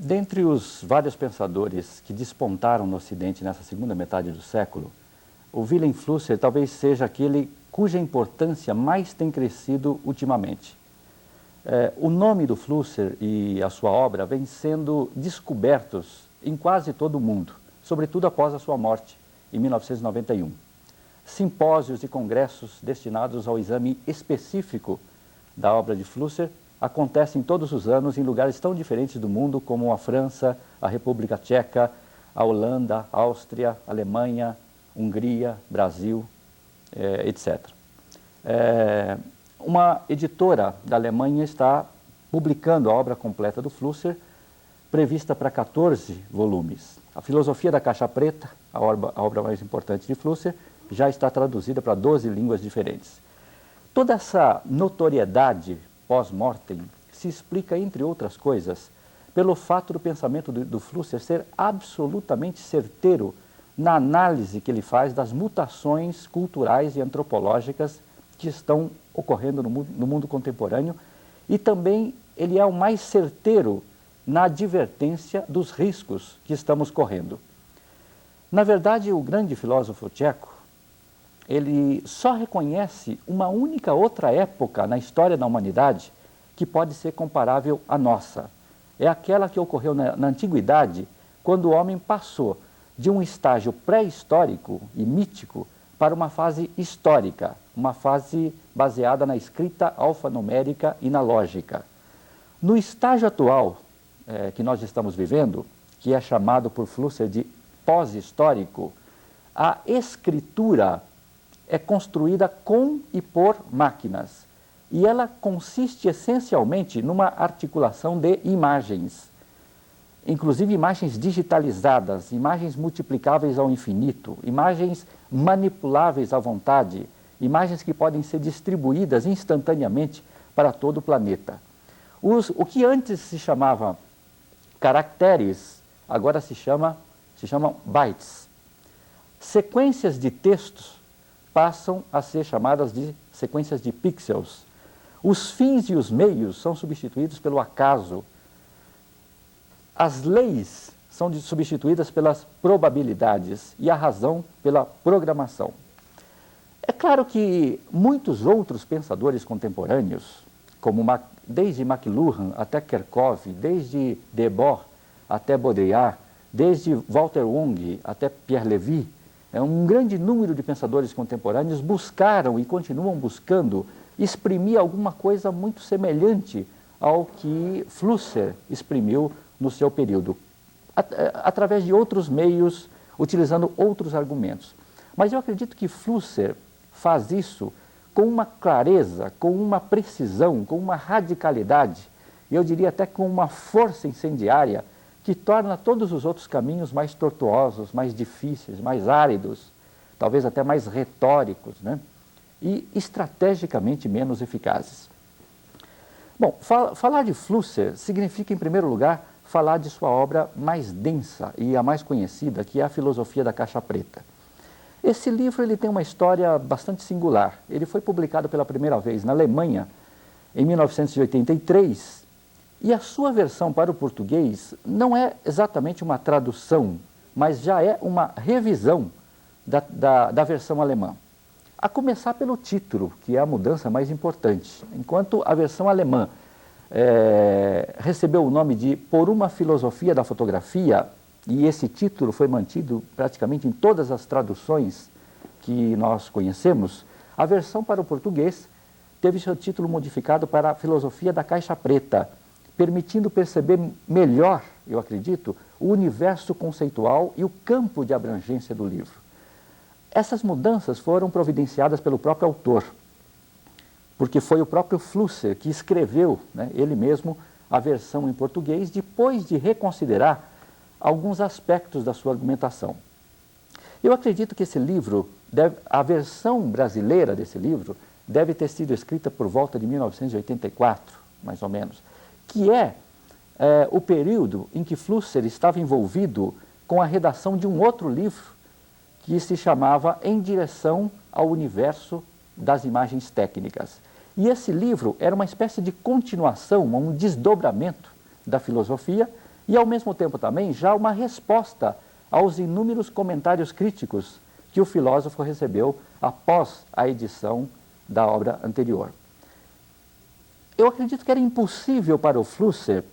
dentre os vários pensadores que despontaram no Ocidente nessa segunda metade do século, o Wilhelm Flusser talvez seja aquele cuja importância mais tem crescido ultimamente. O nome do Flusser e a sua obra vêm sendo descobertos em quase todo o mundo, sobretudo após a sua morte, em 1991. Simpósios e congressos destinados ao exame específico da obra de Flusser acontecem todos os anos em lugares tão diferentes do mundo como a França, a República Tcheca, a Holanda, a Áustria, a Alemanha, Hungria, Brasil, etc. Uma editora da Alemanha está publicando a obra completa do Flusser, prevista para 14 volumes. A Filosofia da Caixa Preta, a obra mais importante de Flusser, já está traduzida para 12 línguas diferentes. Toda essa notoriedade pós-mortem se explica, entre outras coisas, pelo fato do pensamento do Flusser ser absolutamente certeiro na análise que ele faz das mutações culturais e antropológicas que estão ocorrendo no mundo contemporâneo, e também ele é o mais certeiro na advertência dos riscos que estamos correndo. Na verdade, o grande filósofo tcheco, ele só reconhece uma única outra época na história da humanidade que pode ser comparável à nossa. É aquela que ocorreu na antiguidade, quando o homem passou de um estágio pré-histórico e mítico para uma fase histórica, uma fase baseada na escrita alfanumérica e na lógica. No estágio atual que nós estamos vivendo, que é chamado por Flusser de pós-histórico, a escritura é construída com e por máquinas, e ela consiste essencialmente numa articulação de imagens, inclusive imagens digitalizadas, imagens multiplicáveis ao infinito, imagens manipuláveis à vontade, imagens que podem ser distribuídas instantaneamente para todo o planeta. O que antes se chamava caracteres, agora se chamam bytes. Sequências de textos passam a ser chamadas de sequências de pixels. Os fins e os meios são substituídos pelo acaso. As leis são substituídas pelas probabilidades e a razão pela programação. É claro que muitos outros pensadores contemporâneos, como desde McLuhan até Kerckhoff, desde Debord até Baudrillard, desde Walter Wong até Pierre Levy, um grande número de pensadores contemporâneos buscaram e continuam buscando exprimir alguma coisa muito semelhante ao que Flusser exprimiu no seu período, através de outros meios, utilizando outros argumentos. Mas eu acredito que Flusser faz isso com uma clareza, com uma precisão, com uma radicalidade, e eu diria até com uma força incendiária, que torna todos os outros caminhos mais tortuosos, mais difíceis, mais áridos, talvez até mais retóricos, né? E estrategicamente menos eficazes. Bom, falar de Flusser significa, em primeiro lugar, falar de sua obra mais densa e a mais conhecida, que é a Filosofia da Caixa Preta. Esse livro ele tem uma história bastante singular. Ele foi publicado pela primeira vez na Alemanha em 1983, e a sua versão para o português não é exatamente uma tradução, mas já é uma revisão da versão alemã. A começar pelo título, que é a mudança mais importante. Enquanto a versão alemã recebeu o nome de Por uma Filosofia da Fotografia, e esse título foi mantido praticamente em todas as traduções que nós conhecemos, a versão para o português teve seu título modificado para Filosofia da Caixa Preta, permitindo perceber melhor, eu acredito, o universo conceitual e o campo de abrangência do livro. Essas mudanças foram providenciadas pelo próprio autor, porque foi o próprio Flusser que escreveu, né, ele mesmo, a versão em português, depois de reconsiderar alguns aspectos da sua argumentação. Eu acredito que esse livro, a versão brasileira desse livro, deve ter sido escrita por volta de 1984, mais ou menos, que é o período em que Flusser estava envolvido com a redação de um outro livro que se chamava Em Direção ao Universo das Imagens Técnicas. E esse livro era uma espécie de continuação, um desdobramento da filosofia, e, ao mesmo tempo também, já uma resposta aos inúmeros comentários críticos que o filósofo recebeu após a edição da obra anterior. Eu acredito que era impossível para o Flusser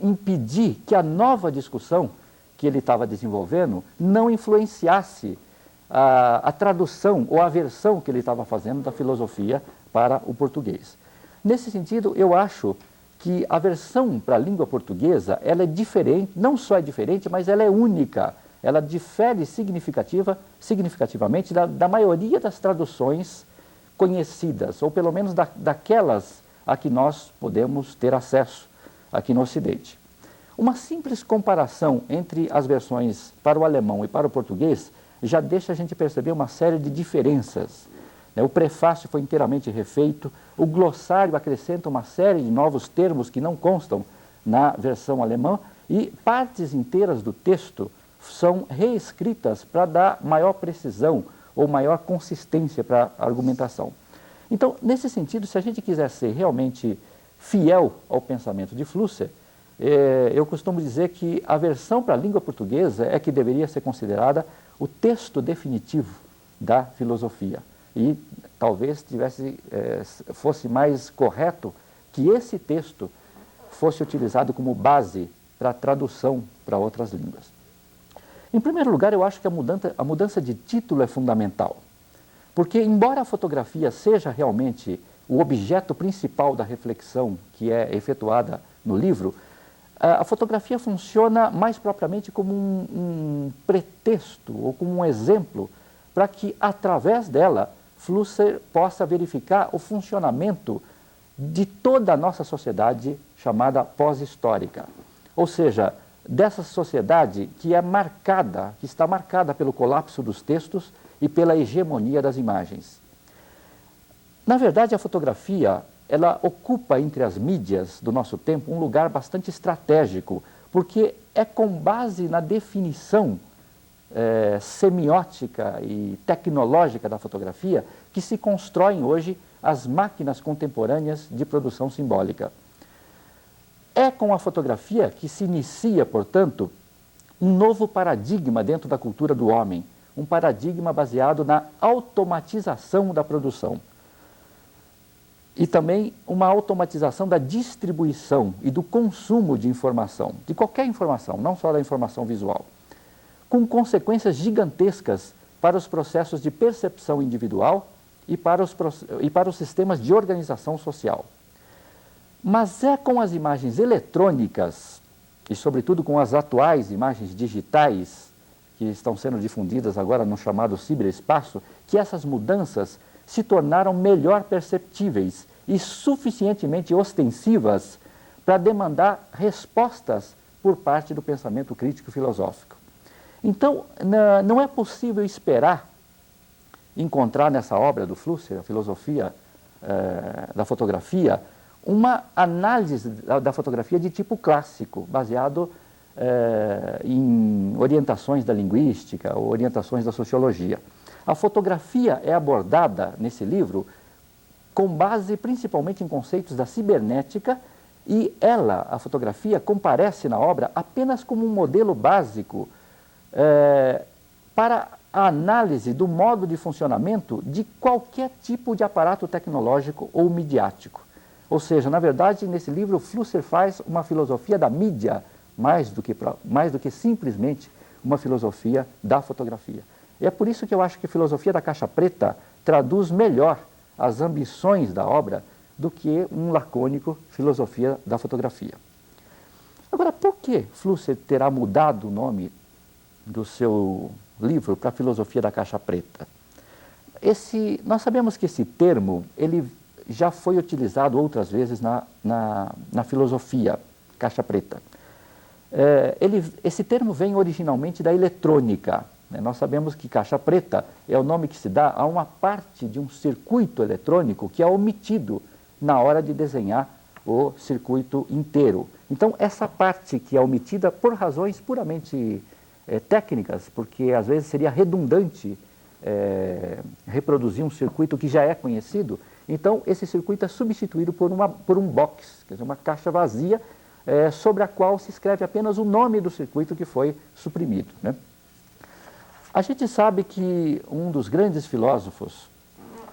impedir que a nova discussão que ele estava desenvolvendo não influenciasse a tradução ou a versão que ele estava fazendo da filosofia para o português. Nesse sentido, eu acho que a versão para a língua portuguesa, ela é diferente, não só é diferente, mas ela é única. Ela difere significativamente da maioria das traduções conhecidas, ou pelo menos daquelas a que nós podemos ter acesso aqui no Ocidente. Uma simples comparação entre as versões para o alemão e para o português já deixa a gente perceber uma série de diferenças. O prefácio foi inteiramente refeito, o glossário acrescenta uma série de novos termos que não constam na versão alemã e partes inteiras do texto são reescritas para dar maior precisão ou maior consistência para a argumentação. Então, nesse sentido, se a gente quiser ser realmente fiel ao pensamento de Flusser, eu costumo dizer que a versão para a língua portuguesa é que deveria ser considerada o texto definitivo da filosofia. E talvez fosse mais correto que esse texto fosse utilizado como base para a tradução para outras línguas. Em primeiro lugar, eu acho que a mudança de título é fundamental. Porque, embora a fotografia seja realmente o objeto principal da reflexão que é efetuada no livro, a fotografia funciona mais propriamente como um pretexto ou como um exemplo para que, através dela, Flusser possa verificar o funcionamento de toda a nossa sociedade chamada pós-histórica. Ou seja, dessa sociedade que está marcada pelo colapso dos textos e pela hegemonia das imagens. Na verdade, a fotografia, ela ocupa entre as mídias do nosso tempo um lugar bastante estratégico, porque é com base na definição semiótica e tecnológica da fotografia que se constroem hoje as máquinas contemporâneas de produção simbólica. É com a fotografia que se inicia, portanto, um novo paradigma dentro da cultura do homem, um paradigma baseado na automatização da produção. E também uma automatização da distribuição e do consumo de informação, de qualquer informação, não só da informação visual, com consequências gigantescas para os processos de percepção individual e para os sistemas de organização social. Mas é com as imagens eletrônicas, e sobretudo com as atuais imagens digitais, que estão sendo difundidas agora no chamado ciberespaço, que essas mudanças se tornaram melhor perceptíveis e suficientemente ostensivas para demandar respostas por parte do pensamento crítico filosófico. Então, não é possível esperar encontrar nessa obra do Flusser, a filosofia da fotografia, uma análise da fotografia de tipo clássico, baseado em orientações da linguística ou orientações da sociologia. A fotografia é abordada nesse livro com base principalmente em conceitos da cibernética e a fotografia, comparece na obra apenas como um modelo básico para a análise do modo de funcionamento de qualquer tipo de aparato tecnológico ou midiático. Ou seja, na verdade, nesse livro, Flusser faz uma filosofia da mídia, mais do que simplesmente uma filosofia da fotografia. E é por isso que eu acho que a filosofia da caixa preta traduz melhor as ambições da obra do que um lacônico filosofia da fotografia. Agora, por que Flusser terá mudado o nome do seu livro para a filosofia da caixa preta? Nós sabemos que esse termo ele já foi utilizado outras vezes na filosofia caixa preta. Esse termo vem originalmente da eletrônica. Nós sabemos que caixa preta é o nome que se dá a uma parte de um circuito eletrônico que é omitido na hora de desenhar o circuito inteiro. Então, essa parte que é omitida por razões puramente técnicas, porque às vezes seria redundante reproduzir um circuito que já é conhecido, então esse circuito é substituído por um box, quer dizer, uma caixa vazia, sobre a qual se escreve apenas o nome do circuito que foi suprimido, né? A gente sabe que um dos grandes filósofos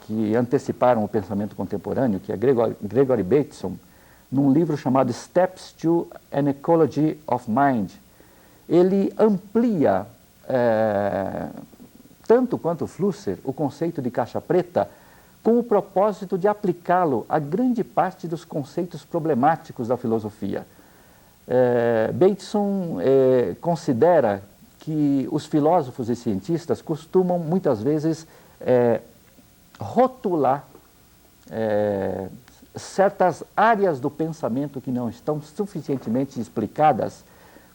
que anteciparam o pensamento contemporâneo, que é Gregory Bateson, num livro chamado Steps to an Ecology of Mind, ele amplia, tanto quanto Flusser, o conceito de caixa preta, com o propósito de aplicá-lo a grande parte dos conceitos problemáticos da filosofia. Bateson considera que os filósofos e cientistas costumam, muitas vezes, rotular certas áreas do pensamento que não estão suficientemente explicadas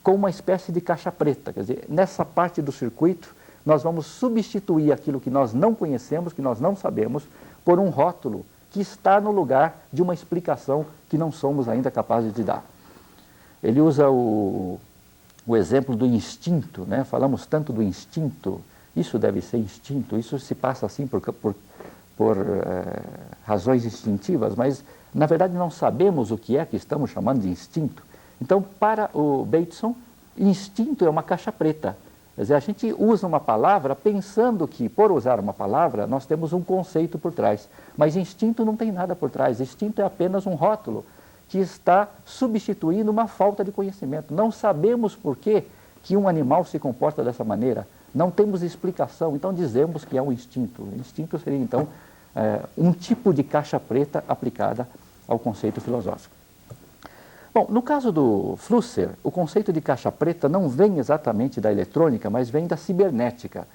com uma espécie de caixa preta. Quer dizer, nessa parte do circuito, nós vamos substituir aquilo que nós não conhecemos, que nós não sabemos, por um rótulo que está no lugar de uma explicação que não somos ainda capazes de dar. Ele usa o exemplo do instinto, né? Falamos tanto do instinto, isso deve ser instinto, isso se passa assim por razões instintivas, mas na verdade não sabemos o que estamos chamando de instinto. Então, para o Bateson, instinto é uma caixa preta. Quer dizer, a gente usa uma palavra pensando que, por usar uma palavra, nós temos um conceito por trás. Mas instinto não tem nada por trás. Instinto é apenas um rótulo que está substituindo uma falta de conhecimento. Não sabemos por que um animal se comporta dessa maneira. Não temos explicação, então dizemos que é um instinto. O instinto seria, então, um tipo de caixa preta aplicada ao conceito filosófico. Bom, no caso do Flusser, o conceito de caixa preta não vem exatamente da eletrônica, mas vem da cibernética.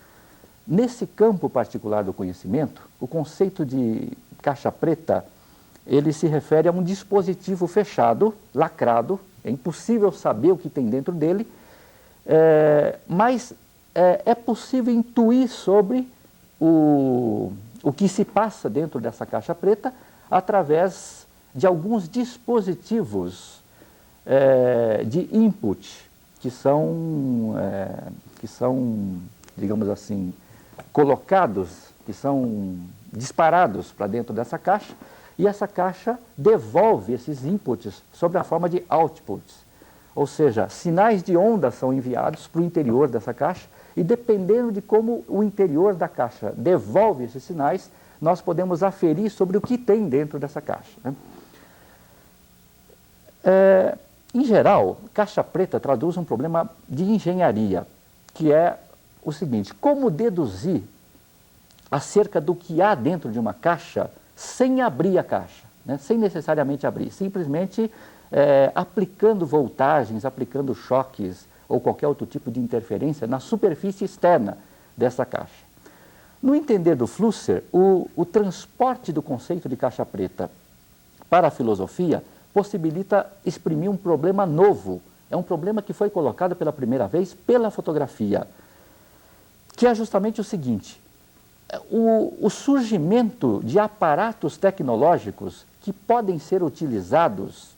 Nesse campo particular do conhecimento, o conceito de caixa preta, ele se refere a um dispositivo fechado, lacrado, é impossível saber o que tem dentro dele, mas é possível intuir sobre o que se passa dentro dessa caixa preta através de alguns dispositivos de input que são, digamos assim, colocados, que são disparados para dentro dessa caixa, e essa caixa devolve esses inputs sob a forma de outputs. Ou seja, sinais de onda são enviados para o interior dessa caixa, e dependendo de como o interior da caixa devolve esses sinais, nós podemos aferir sobre o que tem dentro dessa caixa, né? Em geral, caixa preta traduz um problema de engenharia, que é o seguinte: como deduzir acerca do que há dentro de uma caixa sem abrir a caixa, né? Sem necessariamente abrir, simplesmente aplicando voltagens, aplicando choques ou qualquer outro tipo de interferência na superfície externa dessa caixa. No entender do Flusser, o transporte do conceito de caixa preta para a filosofia possibilita exprimir um problema novo. É um problema que foi colocado pela primeira vez pela fotografia, que é justamente o seguinte: o surgimento de aparatos tecnológicos que podem ser utilizados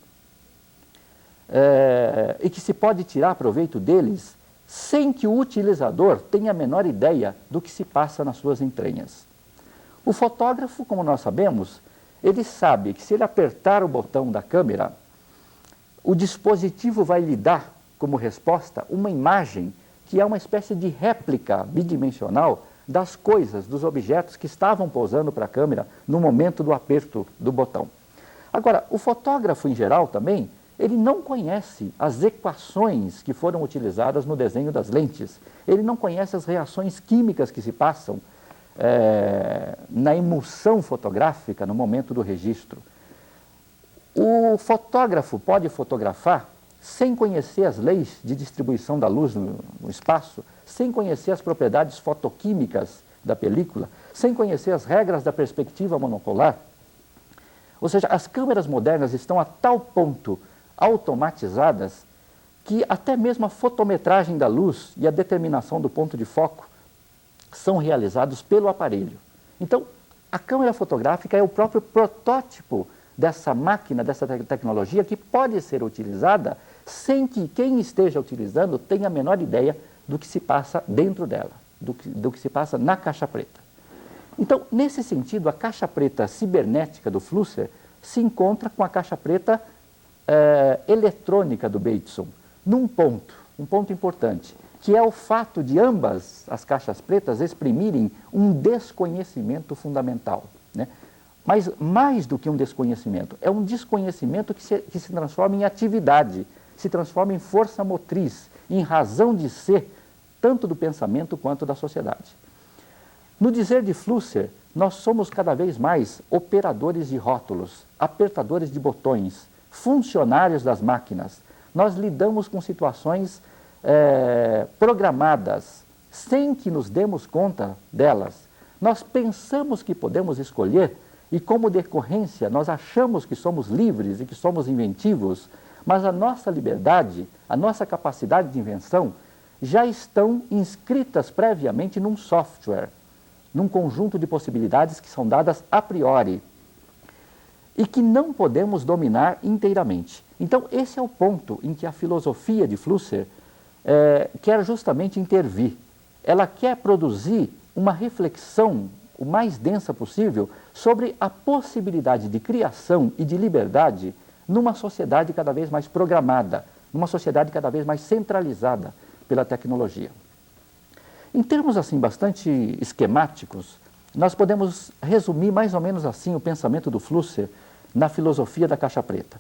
e que se pode tirar proveito deles sem que o utilizador tenha a menor ideia do que se passa nas suas entranhas. O fotógrafo, como nós sabemos, ele sabe que se ele apertar o botão da câmera, o dispositivo vai lhe dar como resposta uma imagem que é uma espécie de réplica bidimensional das coisas, dos objetos que estavam pousando para a câmera no momento do aperto do botão. Agora, o fotógrafo em geral também, ele não conhece as equações que foram utilizadas no desenho das lentes. Ele não conhece as reações químicas que se passam na emulsão fotográfica no momento do registro. O fotógrafo pode fotografar sem conhecer as leis de distribuição da luz no espaço, sem conhecer as propriedades fotoquímicas da película, sem conhecer as regras da perspectiva monocular. Ou seja, as câmeras modernas estão a tal ponto automatizadas que até mesmo a fotometragem da luz e a determinação do ponto de foco são realizados pelo aparelho. Então, a câmera fotográfica é o próprio protótipo dessa máquina, dessa tecnologia que pode ser utilizada sem que quem esteja utilizando tenha a menor ideia do que se passa dentro dela, do que se passa na caixa preta. Então, nesse sentido, a caixa preta cibernética do Flusser se encontra com a caixa preta eletrônica do Bateson num ponto, um ponto importante, que é o fato de ambas as caixas pretas exprimirem um desconhecimento fundamental, né? Mas mais do que um desconhecimento, é um desconhecimento que se transforma em atividade, se transforma em força motriz, em razão de ser, tanto do pensamento quanto da sociedade. No dizer de Flusser, nós somos cada vez mais operadores de rótulos, apertadores de botões, funcionários das máquinas. Nós lidamos com situações programadas, sem que nos demos conta delas. Nós pensamos que podemos escolher e, como decorrência, nós achamos que somos livres e que somos inventivos, mas a nossa liberdade, a nossa capacidade de invenção já estão inscritas previamente num software, num conjunto de possibilidades que são dadas a priori e que não podemos dominar inteiramente. Então, esse é o ponto em que a filosofia de Flusser quer justamente intervir. Ela quer produzir uma reflexão o mais densa possível sobre a possibilidade de criação e de liberdade numa sociedade cada vez mais programada, numa sociedade cada vez mais centralizada pela tecnologia. Em termos assim bastante esquemáticos, nós podemos resumir mais ou menos assim o pensamento do Flusser na filosofia da caixa preta.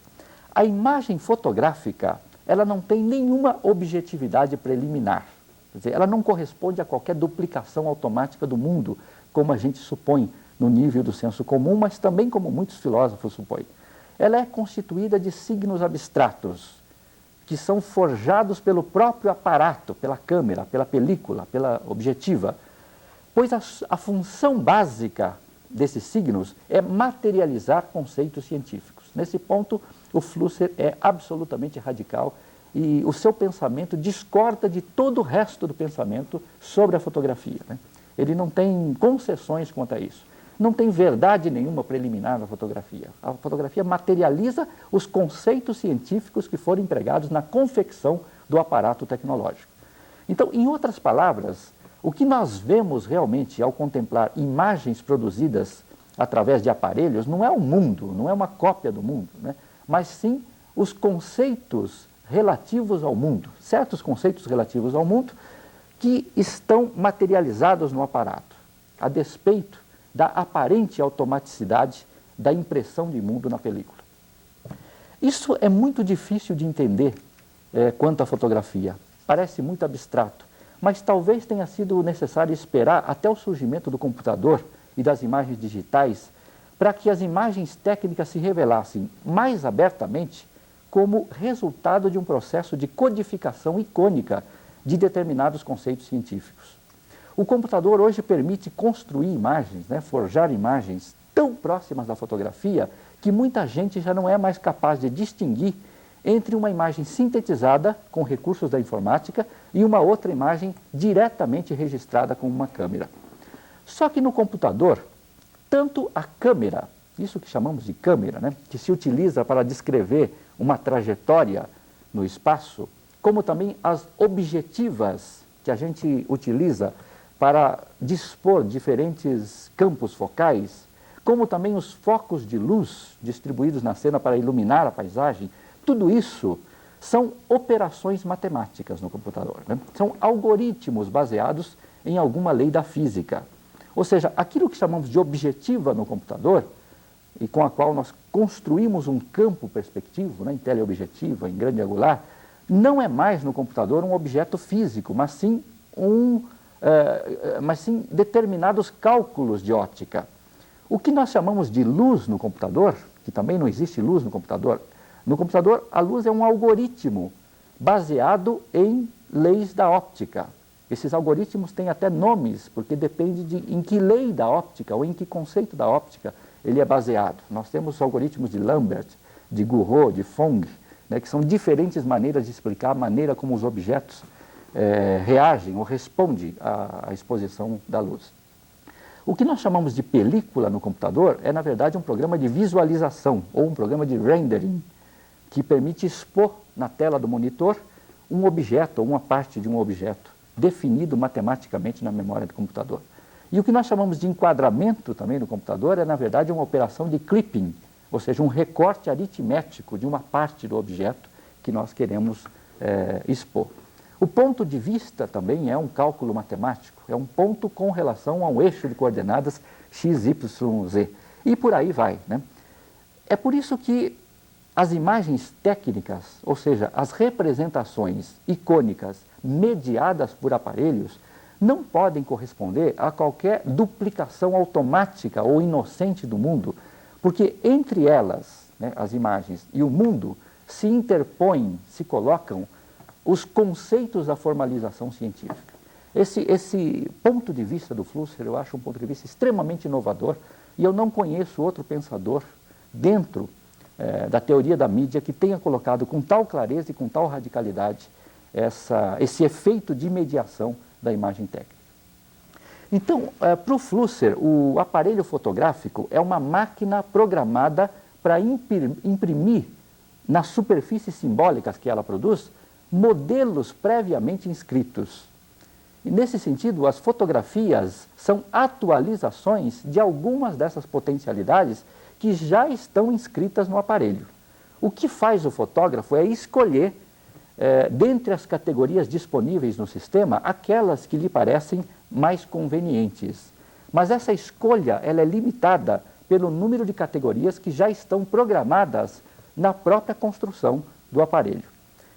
A imagem fotográfica, ela não tem nenhuma objetividade preliminar. Quer dizer, ela não corresponde a qualquer duplicação automática do mundo, como a gente supõe no nível do senso comum, mas também como muitos filósofos supõem. Ela é constituída de signos abstratos, que são forjados pelo próprio aparato, pela câmera, pela película, pela objetiva, pois a função básica desses signos é materializar conceitos científicos. Nesse ponto, o Flusser é absolutamente radical e o seu pensamento discorda de todo o resto do pensamento sobre a fotografia, né? Ele não tem concessões quanto a isso. Não tem verdade nenhuma preliminar na fotografia. A fotografia materializa os conceitos científicos que foram empregados na confecção do aparato tecnológico. Então, em outras palavras, o que nós vemos realmente ao contemplar imagens produzidas através de aparelhos não é o mundo, não é uma cópia do mundo, né? Mas sim os conceitos relativos ao mundo, certos conceitos relativos ao mundo que estão materializados no aparato, a despeito da aparente automaticidade da impressão de mundo na película. Isso é muito difícil de entender quanto à fotografia. Parece muito abstrato, mas talvez tenha sido necessário esperar até o surgimento do computador e das imagens digitais para que as imagens técnicas se revelassem mais abertamente como resultado de um processo de codificação icônica de determinados conceitos científicos. O computador hoje permite construir imagens, né, forjar imagens tão próximas da fotografia que muita gente já não é mais capaz de distinguir entre uma imagem sintetizada com recursos da informática e uma outra imagem diretamente registrada com uma câmera. Só que no computador, tanto a câmera, isso que chamamos de câmera, né, que se utiliza para descrever uma trajetória no espaço, como também as objetivas que a gente utiliza para dispor diferentes campos focais, como também os focos de luz distribuídos na cena para iluminar a paisagem, tudo isso são operações matemáticas no computador, né? São algoritmos baseados em alguma lei da física. Ou seja, aquilo que chamamos de objetiva no computador, e com a qual nós construímos um campo perspectivo, né, em teleobjetiva, em grande angular, não é mais no computador um objeto físico, mas sim determinados cálculos de óptica. O que nós chamamos de luz no computador, que também não existe luz no computador, a luz é um algoritmo baseado em leis da óptica. Esses algoritmos têm até nomes, porque depende de em que lei da óptica ou em que conceito da óptica ele é baseado. Nós temos os algoritmos de Lambert, de Gouraud, de Fong, né, que são diferentes maneiras de explicar a maneira como os objetos reagem ou respondem à exposição da luz. O que nós chamamos de película no computador é, na verdade, um programa de visualização ou um programa de rendering que permite expor na tela do monitor um objeto ou uma parte de um objeto definido matematicamente na memória do computador. E o que nós chamamos de enquadramento também no computador é, na verdade, uma operação de clipping, ou seja, um recorte aritmético de uma parte do objeto que nós queremos expor. O ponto de vista também é um cálculo matemático, é um ponto com relação a um eixo de coordenadas x, y, z. E por aí vai, né? É por isso que as imagens técnicas, ou seja, as representações icônicas mediadas por aparelhos, não podem corresponder a qualquer duplicação automática ou inocente do mundo, porque entre elas, né, as imagens, e o mundo, se interpõem, se colocam os conceitos da formalização científica. Esse ponto de vista do Flusser, eu acho um ponto de vista extremamente inovador, e eu não conheço outro pensador dentro da teoria da mídia que tenha colocado com tal clareza e com tal radicalidade esse efeito de mediação da imagem técnica. Então, para o Flusser, o aparelho fotográfico é uma máquina programada para imprimir nas superfícies simbólicas que ela produz modelos previamente inscritos. E nesse sentido, as fotografias são atualizações de algumas dessas potencialidades que já estão inscritas no aparelho. O que faz o fotógrafo é escolher, dentre as categorias disponíveis no sistema, aquelas que lhe parecem mais convenientes. Mas essa escolha ela é limitada pelo número de categorias que já estão programadas na própria construção do aparelho.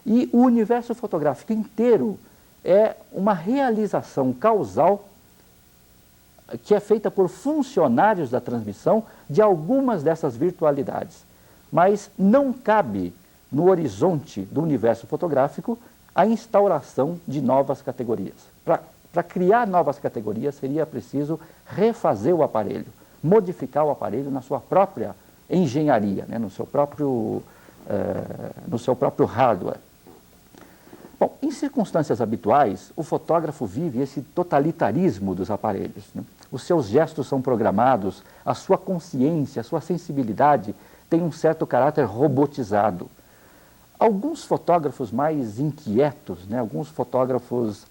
E o universo fotográfico inteiro é uma realização causal que é feita por funcionários da transmissão de algumas dessas virtualidades. Mas não cabe no horizonte do universo fotográfico a instauração de novas categorias. Para criar novas categorias seria preciso refazer o aparelho, modificar o aparelho na sua própria engenharia, né, no seu próprio hardware. Bom, em circunstâncias habituais, o fotógrafo vive esse totalitarismo dos aparelhos, né? Os seus gestos são programados, a sua consciência, a sua sensibilidade tem um certo caráter robotizado. Alguns fotógrafos mais inquietos, né, alguns fotógrafos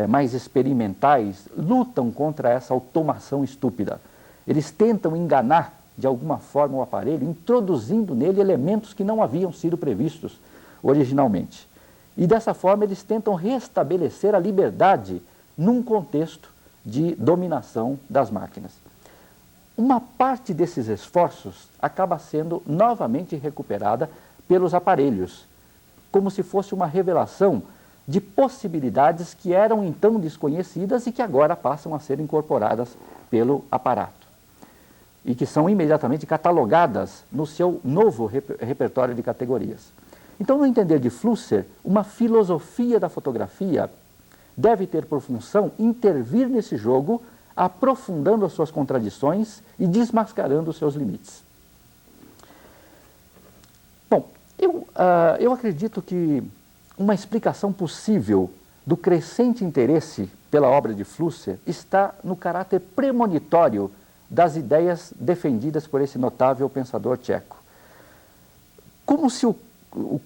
mais experimentais, lutam contra essa automação estúpida. Eles tentam enganar, de alguma forma, o aparelho, introduzindo nele elementos que não haviam sido previstos originalmente. E dessa forma eles tentam restabelecer a liberdade num contexto de dominação das máquinas. Uma parte desses esforços acaba sendo novamente recuperada pelos aparelhos, como se fosse uma revelação de possibilidades que eram então desconhecidas e que agora passam a ser incorporadas pelo aparato. E que são imediatamente catalogadas no seu novo repertório de categorias. Então, no entender de Flusser, uma filosofia da fotografia deve ter por função intervir nesse jogo, aprofundando as suas contradições e desmascarando os seus limites. Bom, eu acredito que uma explicação possível do crescente interesse pela obra de Flusser está no caráter premonitório das ideias defendidas por esse notável pensador tcheco. Como se o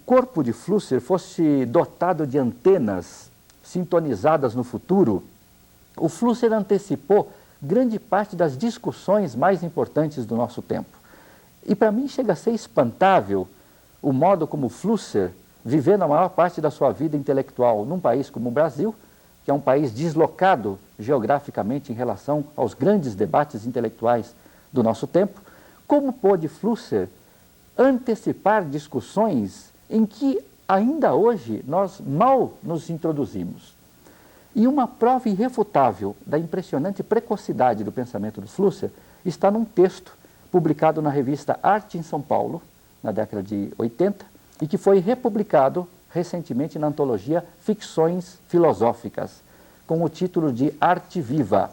corpo de Flusser fosse dotado de antenas sintonizadas no futuro, o Flusser antecipou grande parte das discussões mais importantes do nosso tempo. E para mim chega a ser espantável o modo como Flusser, vivendo a maior parte da sua vida intelectual num país como o Brasil, que é um país deslocado geograficamente em relação aos grandes debates intelectuais do nosso tempo, como pôde Flusser antecipar discussões em que ainda hoje nós mal nos introduzimos. E uma prova irrefutável da impressionante precocidade do pensamento do Flusser está num texto publicado na revista Arte em São Paulo, na década de 80, e que foi republicado recentemente na antologia Ficções Filosóficas, com o título de Arte Viva.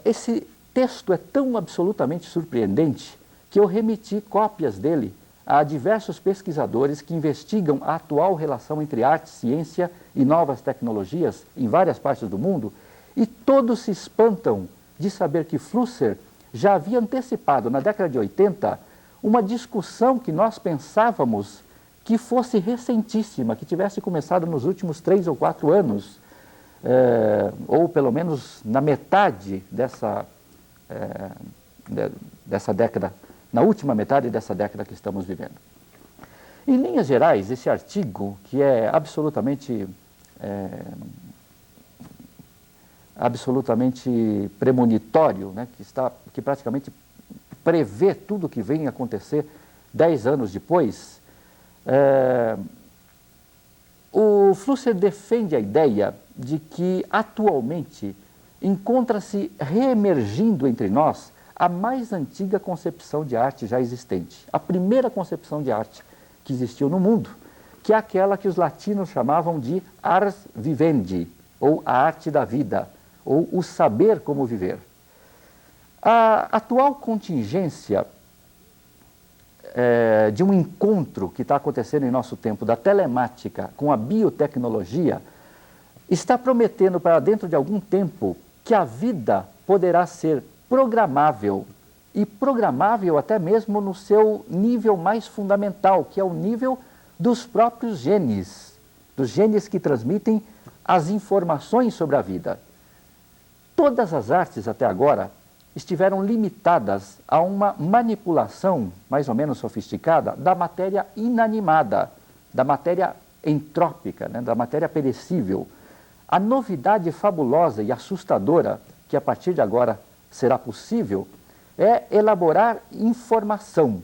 Esse texto é tão absolutamente surpreendente que eu remeti cópias dele a diversos pesquisadores que investigam a atual relação entre arte, ciência e novas tecnologias em várias partes do mundo, e todos se espantam de saber que Flusser já havia antecipado, na década de 80, uma discussão que nós pensávamos que fosse recentíssima, que tivesse começado nos últimos 3 ou 4 anos, ou pelo menos na metade dessa década na última metade dessa década que estamos vivendo. Em linhas gerais, esse artigo, que é absolutamente premonitório, né, que praticamente prevê tudo o que vem a acontecer 10 anos depois, o Flusser defende a ideia de que atualmente encontra-se reemergindo entre nós a mais antiga concepção de arte já existente, a primeira concepção de arte que existiu no mundo, que é aquela que os latinos chamavam de ars vivendi, ou a arte da vida, ou o saber como viver. A atual contingência de um encontro que está acontecendo em nosso tempo da telemática com a biotecnologia está prometendo para dentro de algum tempo que a vida poderá ser programável, e programável até mesmo no seu nível mais fundamental, que é o nível dos próprios genes, dos genes que transmitem as informações sobre a vida. Todas as artes até agora estiveram limitadas a uma manipulação mais ou menos sofisticada da matéria inanimada, da matéria entrópica, né, da matéria perecível. A novidade fabulosa e assustadora que a partir de agora será possível é elaborar informação,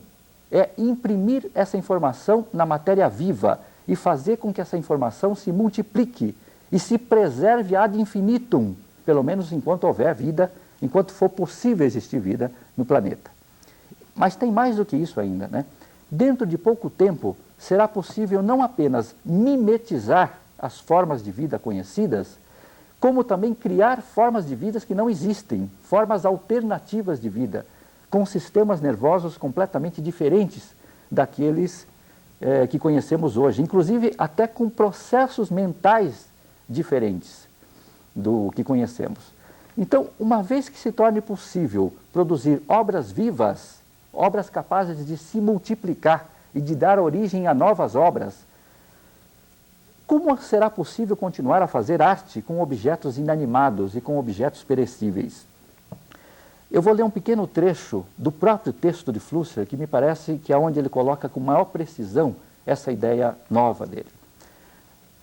é imprimir essa informação na matéria viva e fazer com que essa informação se multiplique e se preserve ad infinitum, pelo menos enquanto houver vida, enquanto for possível existir vida no planeta. Mas tem mais do que isso ainda, né? Dentro de pouco tempo será possível não apenas mimetizar as formas de vida conhecidas, como também criar formas de vida que não existem, formas alternativas de vida, com sistemas nervosos completamente diferentes daqueles que conhecemos hoje, inclusive até com processos mentais diferentes do que conhecemos. Então, uma vez que se torne possível produzir obras vivas, obras capazes de se multiplicar e de dar origem a novas obras, como será possível continuar a fazer arte com objetos inanimados e com objetos perecíveis? Eu vou ler um pequeno trecho do próprio texto de Flusser, que me parece que é onde ele coloca com maior precisão essa ideia nova dele.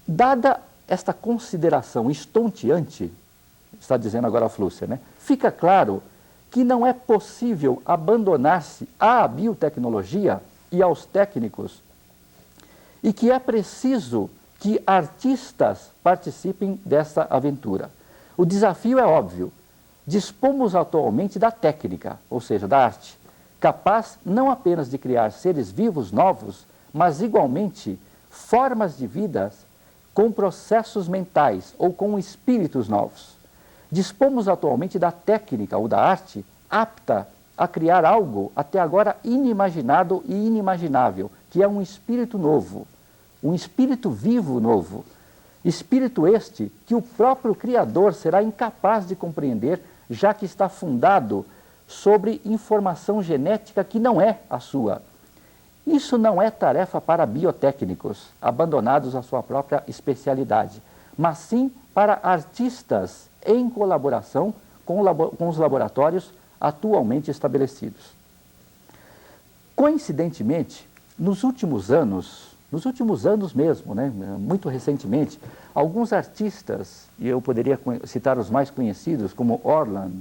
Dada esta consideração estonteante, está dizendo agora Flusser, né? Fica claro que não é possível abandonar-se à biotecnologia e aos técnicos, e que é preciso que artistas participem dessa aventura. O desafio é óbvio. Dispomos atualmente da técnica, ou seja, da arte, capaz não apenas de criar seres vivos novos, mas igualmente formas de vida com processos mentais ou com espíritos novos. Dispomos atualmente da técnica ou da arte apta a criar algo até agora inimaginado e inimaginável, que é um espírito novo, um espírito vivo novo. Espírito este que o próprio Criador será incapaz de compreender, já que está fundado sobre informação genética que não é a sua. Isso não é tarefa para biotécnicos, abandonados à sua própria especialidade, mas sim para artistas em colaboração com os laboratórios atualmente estabelecidos. Coincidentemente, nos últimos anos mesmo, né, muito recentemente, alguns artistas, e eu poderia citar os mais conhecidos, como Orlan,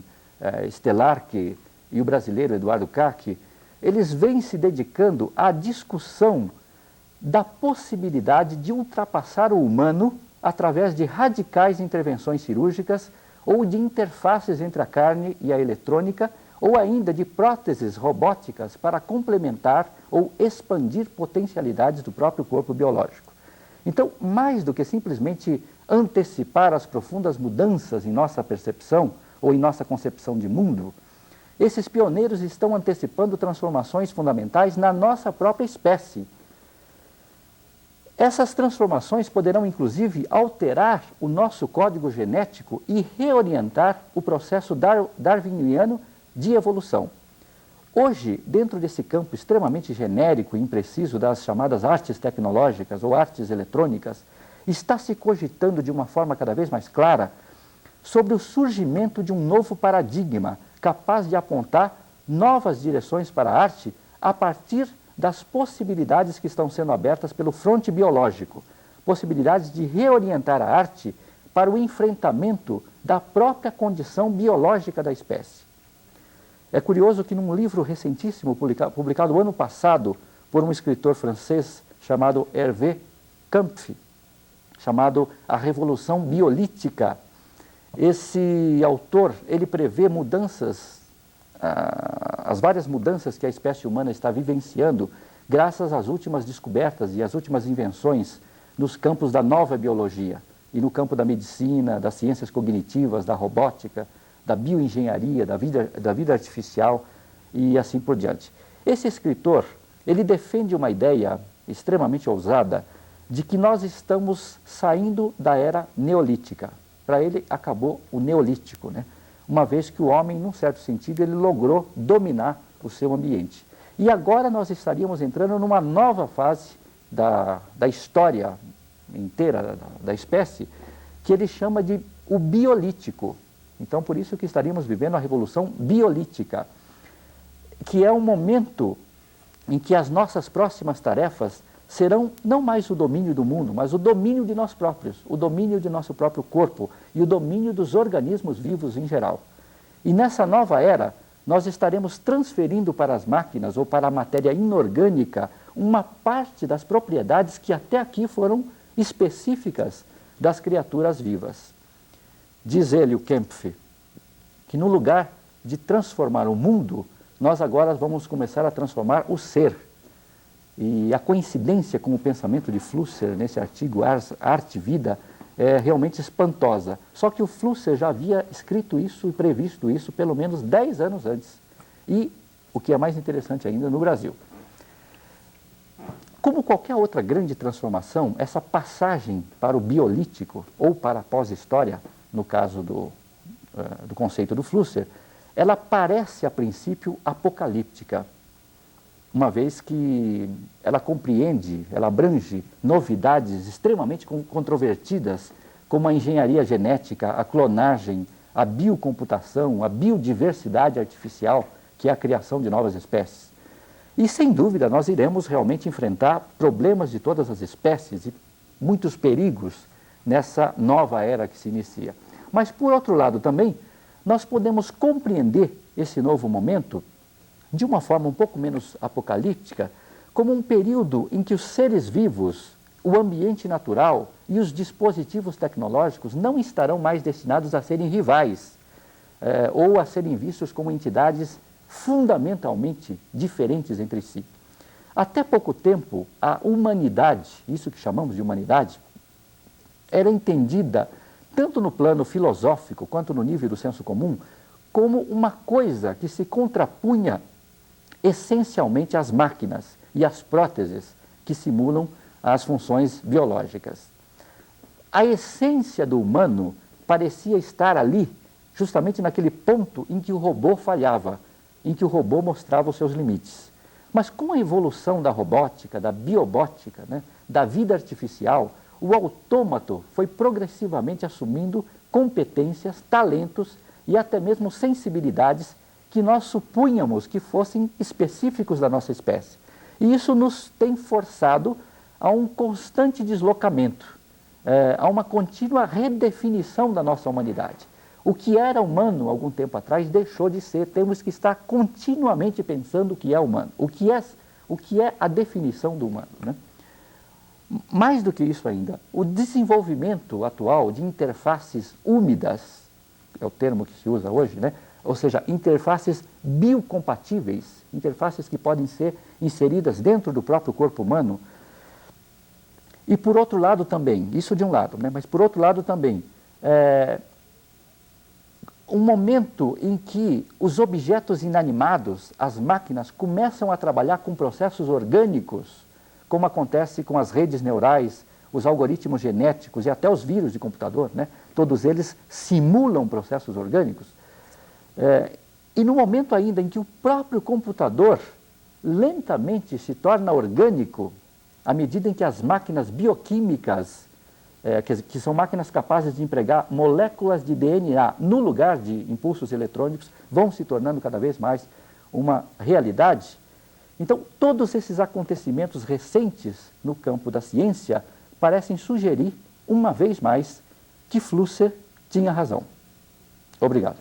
Stellark e o brasileiro Eduardo Kac, eles vêm se dedicando à discussão da possibilidade de ultrapassar o humano através de radicais intervenções cirúrgicas ou de interfaces entre a carne e a eletrônica, ou ainda de próteses robóticas para complementar ou expandir potencialidades do próprio corpo biológico. Então, mais do que simplesmente antecipar as profundas mudanças em nossa percepção ou em nossa concepção de mundo, esses pioneiros estão antecipando transformações fundamentais na nossa própria espécie. Essas transformações poderão, inclusive, alterar o nosso código genético e reorientar o processo darwiniano de evolução. Hoje, dentro desse campo extremamente genérico e impreciso das chamadas artes tecnológicas ou artes eletrônicas, está se cogitando de uma forma cada vez mais clara sobre o surgimento de um novo paradigma capaz de apontar novas direções para a arte a partir das possibilidades que estão sendo abertas pelo fronte biológico, possibilidades de reorientar a arte para o enfrentamento da própria condição biológica da espécie. É curioso que num livro recentíssimo, publicado ano passado por um escritor francês chamado Hervé Kampf, chamado A Revolução Biolítica, esse autor, ele prevê mudanças, as várias mudanças que a espécie humana está vivenciando graças às últimas descobertas e às últimas invenções nos campos da nova biologia e no campo da medicina, das ciências cognitivas, da robótica, da bioengenharia, da vida artificial e assim por diante. Esse escritor, ele defende uma ideia extremamente ousada de que nós estamos saindo da era neolítica. Para ele, acabou o neolítico, né? Uma vez que o homem, num certo sentido, ele logrou dominar o seu ambiente. E agora nós estaríamos entrando numa nova fase da história inteira da espécie, que ele chama de o biolítico. Então, por isso que estaríamos vivendo a revolução biolítica, que é um momento em que as nossas próximas tarefas serão não mais o domínio do mundo, mas o domínio de nós próprios, o domínio de nosso próprio corpo e o domínio dos organismos vivos em geral. E nessa nova era, nós estaremos transferindo para as máquinas ou para a matéria inorgânica uma parte das propriedades que até aqui foram específicas das criaturas vivas. Diz ele, o Kempf, que no lugar de transformar o mundo, nós agora vamos começar a transformar o ser. E a coincidência com o pensamento de Flusser nesse artigo Arte e Vida é realmente espantosa. Só que o Flusser já havia escrito isso e previsto isso pelo menos 10 anos antes. E, o que é mais interessante ainda, no Brasil. Como qualquer outra grande transformação, essa passagem para o biolítico ou para a pós-história, no caso do conceito do Flusser, ela parece a princípio apocalíptica, uma vez que ela compreende, ela abrange novidades extremamente controvertidas, como a engenharia genética, a clonagem, a biocomputação, a biodiversidade artificial, que é a criação de novas espécies. E, sem dúvida, nós iremos realmente enfrentar problemas de todas as espécies e muitos perigos nessa nova era que se inicia. Mas, por outro lado, também, nós podemos compreender esse novo momento de uma forma um pouco menos apocalíptica, como um período em que os seres vivos, o ambiente natural e os dispositivos tecnológicos não estarão mais destinados a serem rivais ou a serem vistos como entidades fundamentalmente diferentes entre si. Até pouco tempo, a humanidade, isso que chamamos de humanidade, era entendida, tanto no plano filosófico quanto no nível do senso comum, como uma coisa que se contrapunha essencialmente às máquinas e às próteses que simulam as funções biológicas. A essência do humano parecia estar ali, justamente naquele ponto em que o robô falhava, em que o robô mostrava os seus limites. Mas com a evolução da robótica, da biobótica, né, da vida artificial, o autômato foi progressivamente assumindo competências, talentos e até mesmo sensibilidades que nós supunhamos que fossem específicos da nossa espécie. E isso nos tem forçado a um constante deslocamento, a uma contínua redefinição da nossa humanidade. O que era humano algum tempo atrás deixou de ser, temos que estar continuamente pensando o que é humano, o que é a definição do humano, né? Mais do que isso ainda, o desenvolvimento atual de interfaces úmidas, é o termo que se usa hoje, né? Ou seja, interfaces biocompatíveis, interfaces que podem ser inseridas dentro do próprio corpo humano. E por outro lado também, isso de um lado, né? Mas por outro lado também, um momento em que os objetos inanimados, as máquinas, começam a trabalhar com processos orgânicos, como acontece com as redes neurais, os algoritmos genéticos e até os vírus de computador, né? Todos eles simulam processos orgânicos. E no momento ainda em que o próprio computador lentamente se torna orgânico, à medida em que as máquinas bioquímicas, que são máquinas capazes de empregar moléculas de DNA no lugar de impulsos eletrônicos, vão se tornando cada vez mais uma realidade. Então, todos esses acontecimentos recentes no campo da ciência parecem sugerir, uma vez mais, que Flusser tinha razão. Obrigado.